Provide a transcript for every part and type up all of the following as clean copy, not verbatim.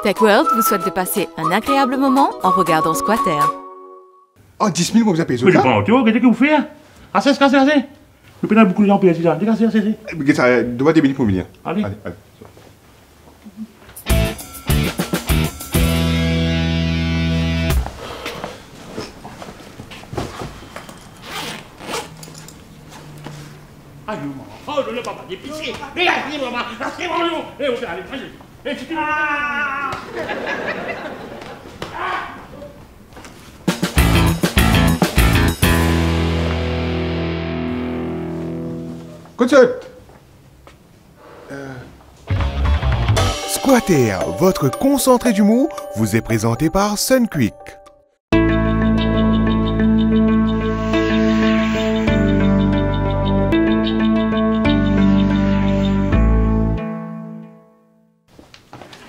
TechWorld vous souhaite de passer un agréable moment en regardant Squatter. Oh, 10 000, vous avez payé Mais je ça? prends, tu vois, qu'est-ce que vous faites? Assez. Je peux beaucoup de gens payer ça. Assez. Mais ça doit être béni pour venir. Allez. Allez. Aïe, maman. Oh, le papa, il est pissé. Mais là, maman. C'est vraiment. Eh, on fait, allez. Eh, si tu veux. Concert. Squatter, votre concentré d'humour, vous est présenté par Sunquick.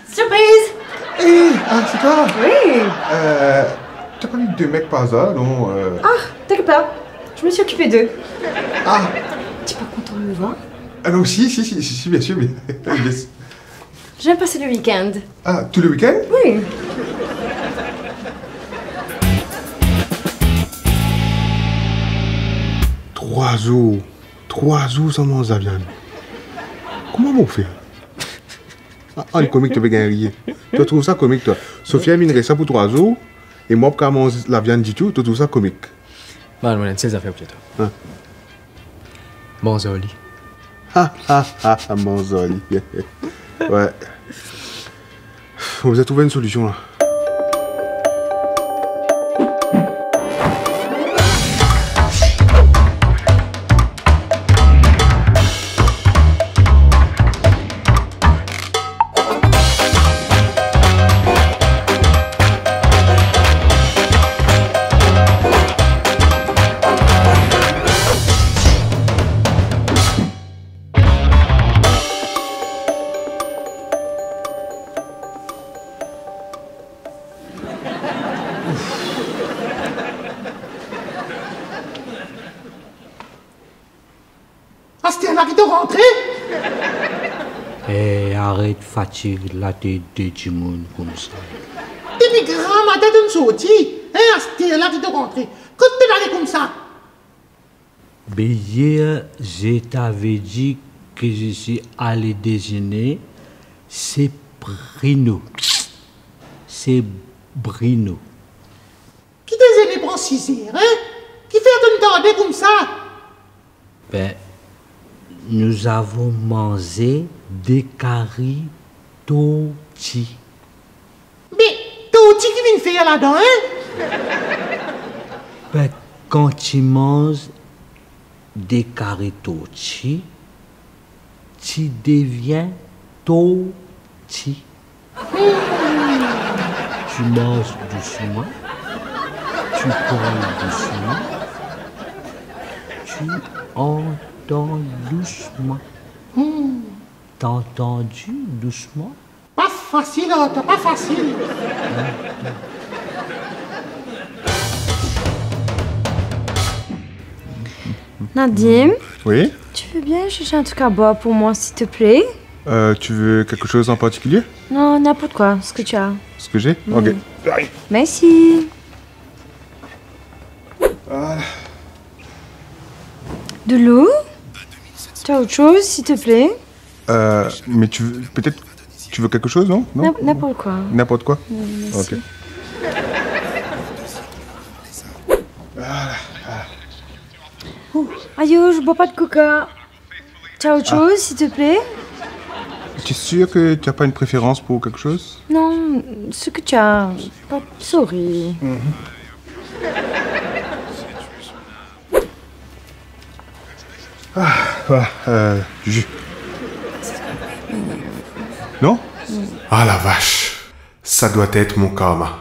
Surprise! Hé, c'est toi? Oui! T'as pas mis deux mecs par hasard, non? Ah, t'inquiète pas, je me suis occupée d'eux. Ah, Tu es pas content de me voir? non, si, bien sûr, mais... Yes. Je viens passer le week-end. Ah, tout le week-end? Oui. Trois jours sans manger la viande. Comment on fait? Ah, le comique, tu veux gagner. Tu trouves ça comique, toi? Sophia minerait ça pour 3 jours, et moi, pour manger la viande du tout, tu trouves ça comique? Bon, on a une seule affaire pour toi. Hein? Bon, Zoli. Mon Zoli. Ouais. On vous a trouvé une solution, là. Ah, c'était là qui t'ont rentré? Eh, arrête de fatiguer la tête de du monde comme ça. Depuis grand matin de me sortir. Hein, c'était là qui t'ont rentré. Quand t'es allé comme ça? Mais hier, je t'avais dit que je suis allé déjeuner. C'est Bruno. C'est Bruno. Qui t'es allé prendre 6 heures, hein? Qui fait te tarder comme ça? Ben, nous avons mangé des caries tortillas. Mais, t'as aussi qui vient faire là-dedans, hein? Ben, quand tu manges des caries tortillas, tu deviens tortille. Tu manges doucement, tu parles doucement, tu entends doucement. T'as entendu doucement? Pas facile, Otto, pas facile. Nadim, Oui? tu veux bien chercher un truc à boire pour moi, s'il te plaît? Tu veux quelque chose en particulier? Non, n'importe quoi, ce que tu as. Ce que j'ai? Ok. Merci. Voilà. De l'eau? Tu as autre chose, s'il te plaît? Mais tu veux... Peut-être... Tu veux quelque chose, non? Non? N'importe quoi. N'importe quoi? Merci. Ok. Aïe, je bois pas de coca. Tu as autre chose, s'il te plaît? Tu es sûr que tu n'as pas une préférence pour quelque chose? Non, ce que tu as. Pas de souris. Du jus. Non? Ah la vache. Ça doit être mon karma.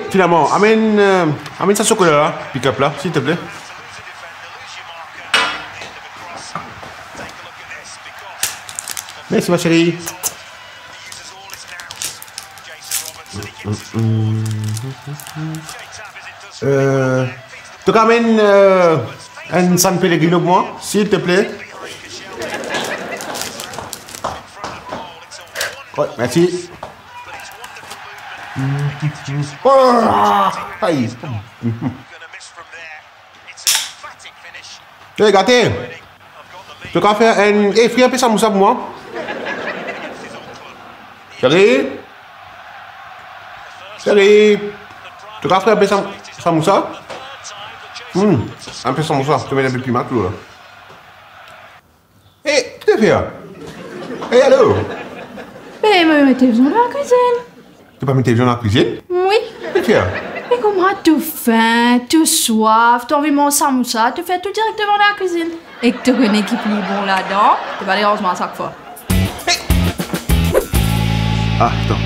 Finalement, amène ça chocolat là, pick-up là, s'il te plaît. Merci ma chérie. Tu ramènes un San Pellegrino pour moi, s'il te plaît. Ouais, merci. Oh, aïe. Hé, gâté. Tu vas faire un... Eh, frère, un peu ça moussa pour moi. Chérie. Chérie. Tu vas faire un peu ça moussa. Un peu ça moussa. Tu mets un peu plus maclo, là. Hé, tu te fais là? Hé, allô? Mais me télévision dans la cuisine. Tu peux mettre télévision dans la cuisine? Oui. Tu fais là? Mais comment tu faim, tu soif, tu as envie de manger samoussa, tu fais tout directement dans la cuisine. Et que tu connais qui plie bon là-dedans, tu vas aller rangement à chaque fois. Ah, attends.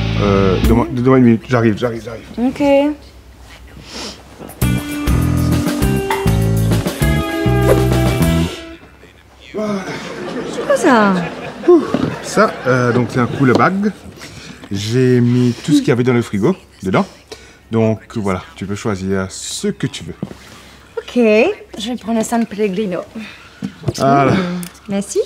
Donne-moi une minute. J'arrive. Ok. Voilà. C'est quoi ça? Ça, donc c'est un cooler bag. J'ai mis tout ce qu'il y avait dans le frigo dedans. Donc voilà, tu peux choisir ce que tu veux. Ok. Je vais prendre un San Pellegrino. Voilà. Merci.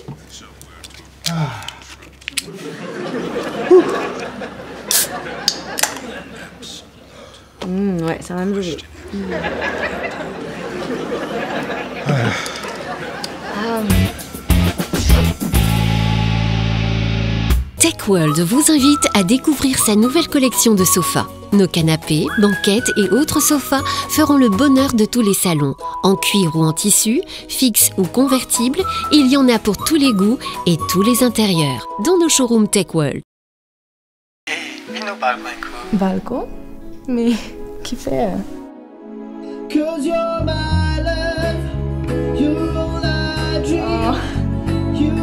Ouais, ça va me bouger. TechWorld vous invite à découvrir sa nouvelle collection de sofas. Nos canapés, banquettes et autres sofas feront le bonheur de tous les salons. En cuir ou en tissu, fixe ou convertible, il y en a pour tous les goûts et tous les intérieurs. Dans nos showrooms TechWorld. Balcon? Mais qui fait?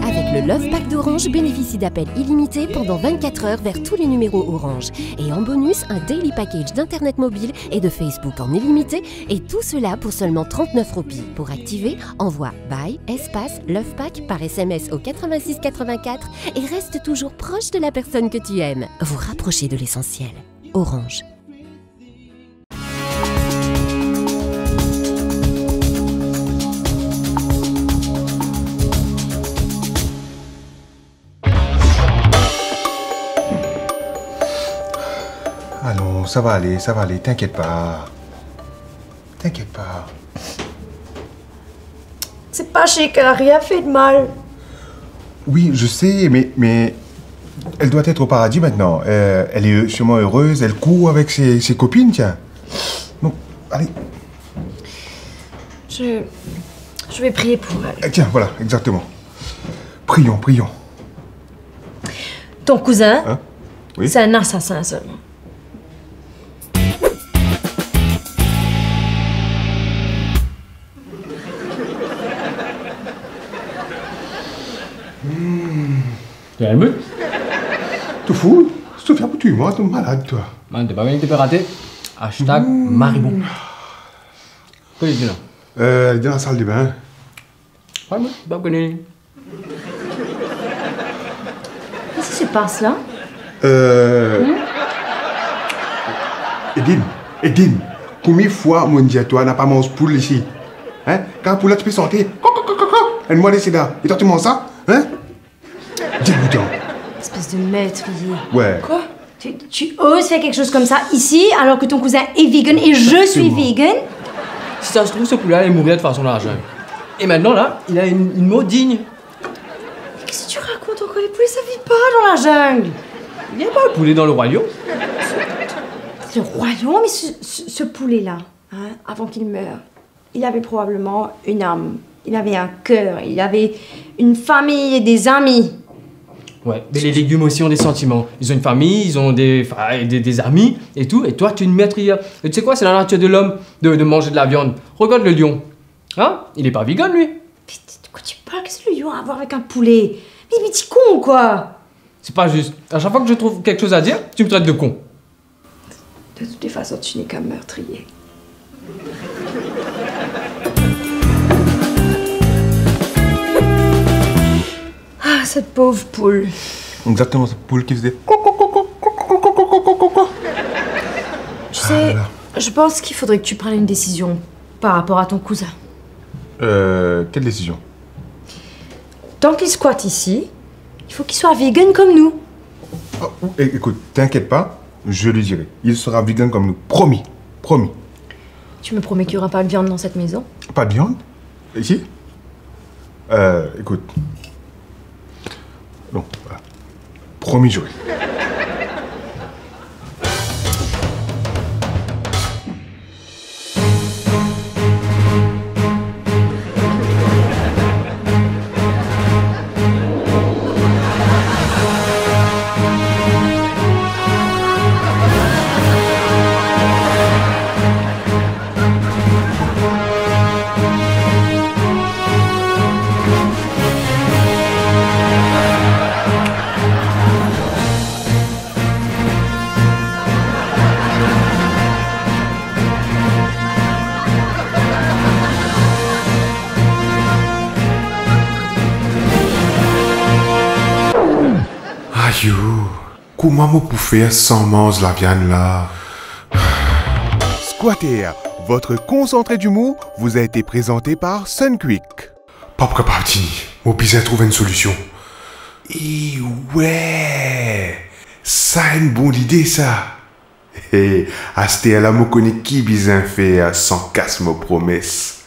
Avec le Love Pack d'Orange, bénéficie d'appels illimités pendant 24 heures vers tous les numéros Orange. Et en bonus, un daily package d'internet mobile et de Facebook en illimité. Et tout cela pour seulement 39 roupies. Pour activer, envoie BY espace Love Pack par SMS au 86 84 et reste toujours proche de la personne que tu aimes. Vous rapprochez de l'essentiel. Orange. Allons, ça va aller, t'inquiète pas. T'inquiète pas. C'est pas chic, elle a rien fait de mal. Oui, je sais, mais elle doit être au paradis maintenant. Elle est sûrement heureuse, elle court avec ses copines, tiens. Donc, allez. Je vais prier pour elle. Tiens, voilà, exactement. Prions. Ton cousin, Hein? Oui. c'est un assassin seulement. Tu as le but? Tu fous? Sophia, tu es moi, t'es malade, toi. Man, t'es pas venu, t'es pas raté. Hashtag Maribou. Qu'est-ce que tu dis là? Elle est dans la salle de bain. Ouais, moi, pas connu. Qu'est-ce qui se passe là? Edine, combien de fois, mon Dieu, toi, n'a pas mangé poule ici? Hein? Quand poule là, tu peux sortir. Elle m'a laissé là. Et toi, tu manges ça? Hein? Dis-moi donc. Espèce de maîtrier. Ouais. Quoi? Tu oses faire quelque chose comme ça ici alors que ton cousin est vegan et je suis vegan? Si ça se trouve, ce poulet-là, il mourrait de façon large. Et maintenant, là, il a une mot digne. Qu'est-ce que tu racontes encore? Les poulets, ça vit pas dans la jungle. Il n'y a pas de poulet dans le royaume. Le royaume, mais ce poulet-là, hein, avant qu'il meure, il avait probablement une âme. Il avait un cœur, il avait une famille et des amis. Ouais, mais les légumes aussi ont des sentiments. Ils ont une famille, ils ont des amis et tout. Et toi, tu es une maîtrière. Et tu sais quoi, c'est la nature de l'homme de manger de la viande. Regarde le lion. Hein? Il est pas vegan, lui. Mais de quoi tu parles? Qu'est-ce que le lion a à voir avec un poulet? Mais t'es con, quoi? C'est pas juste. À chaque fois que je trouve quelque chose à dire, tu me traites de con. De toutes les façons, tu n'es qu'un meurtrier. Ah, cette pauvre poule. Exactement, cette poule qui faisait... Tu sais, je pense qu'il faudrait que tu prennes une décision par rapport à ton cousin. Quelle décision? Tant qu'il squatte ici, il faut qu'il soit vegan comme nous. Écoute, t'inquiète pas, je lui dirai. Il sera vegan comme nous. Promis. Promis. Tu me promets qu'il n'y aura pas de viande dans cette maison? Pas de viande? Ici? Écoute. Non, voilà. Promis, Joël. Aïe, comment vous pouvez faire sans manger la viande là? Squatter, votre concentré d'humour vous a été présenté par Sunquick. Pas parti, mon besoin trouver une solution. Et ouais, ça une bonne idée ça. Hé, à ce là, je connais qui besoin faire sans casse ma promesse.